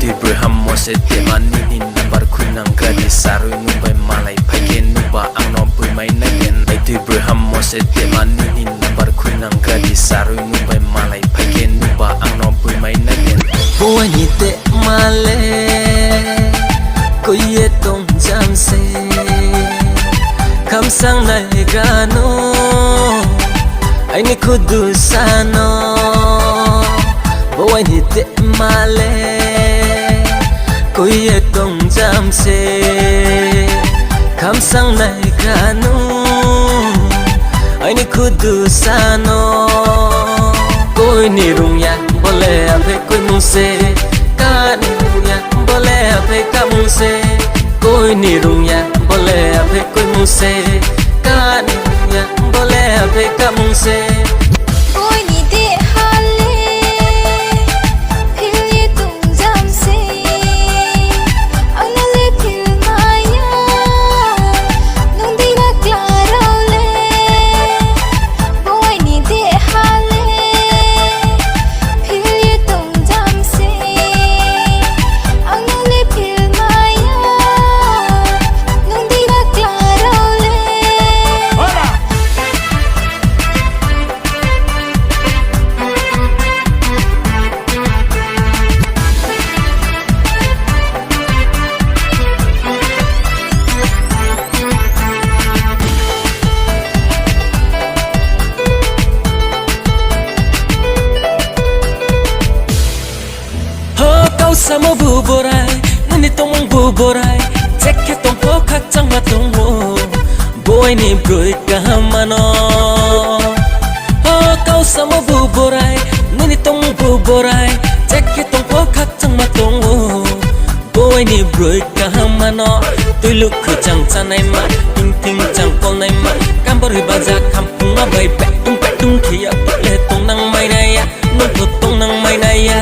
ti berham mose te mani ni nambar kunang gradi saru nubai malai phagen nuba ang no bui mai na gen ai ti berham mose te mani ni nambar kunang gradi saru nubai malai phagen nuba ang no bui mai na gen boy ni te male ko ye tong jam se kam sang nai gano ai ni kudu sano boy ni te male ko ye tong jam se kam sang nai gano ai ni kudu sano koi ni rung ya bole ape koi mung se ka ni rung ya bole ape ka mung se koi ni rung ya bole ape koi mung se ka ni rung ya bole ape ka mung se koi ni de hale phil ye tung jam se anale phil maya nung di na claro le koi ni de hale phil ye tung jam se anale phil maya nung di na claro le samo bu borai nani tong bu borai chekke tong po khak chang ma tong wo boy ni broi ka mano ho kau samo bu borai nani tong bu borai chekke tong po khak chang ma tong wo boy ni broi ka mano tu luk khu chang chanai ma ting ting chang pol nai ma kam bor ba ja kham pung ma bai pe tung khia le tong nang mai na ya no tong nang mai na ya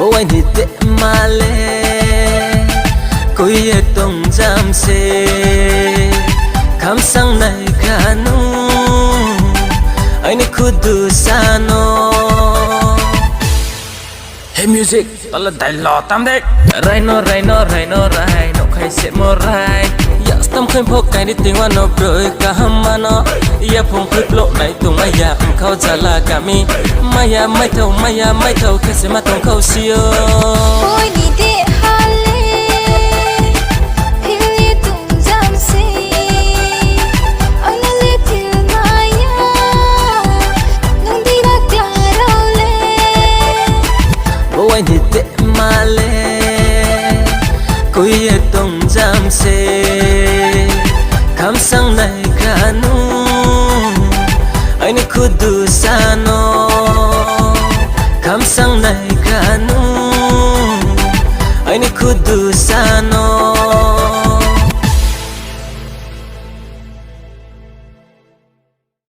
boy ni te male ko ye tong jam se kam sang nai gano ai ni kudu sano hey music ala dai lo tam de rai no khai se mo rai ya stam khaim phok kai ni ting wa no broi ka hamano ya phong phik lo nai tung aya khau jala kami maya mai thau kese ma tong khau sio koi ni de hale phil ye tung jam se anale phil maya nung di na claro le boy ni te male ko ye tong jam se kam sang nai gano ai ni kudu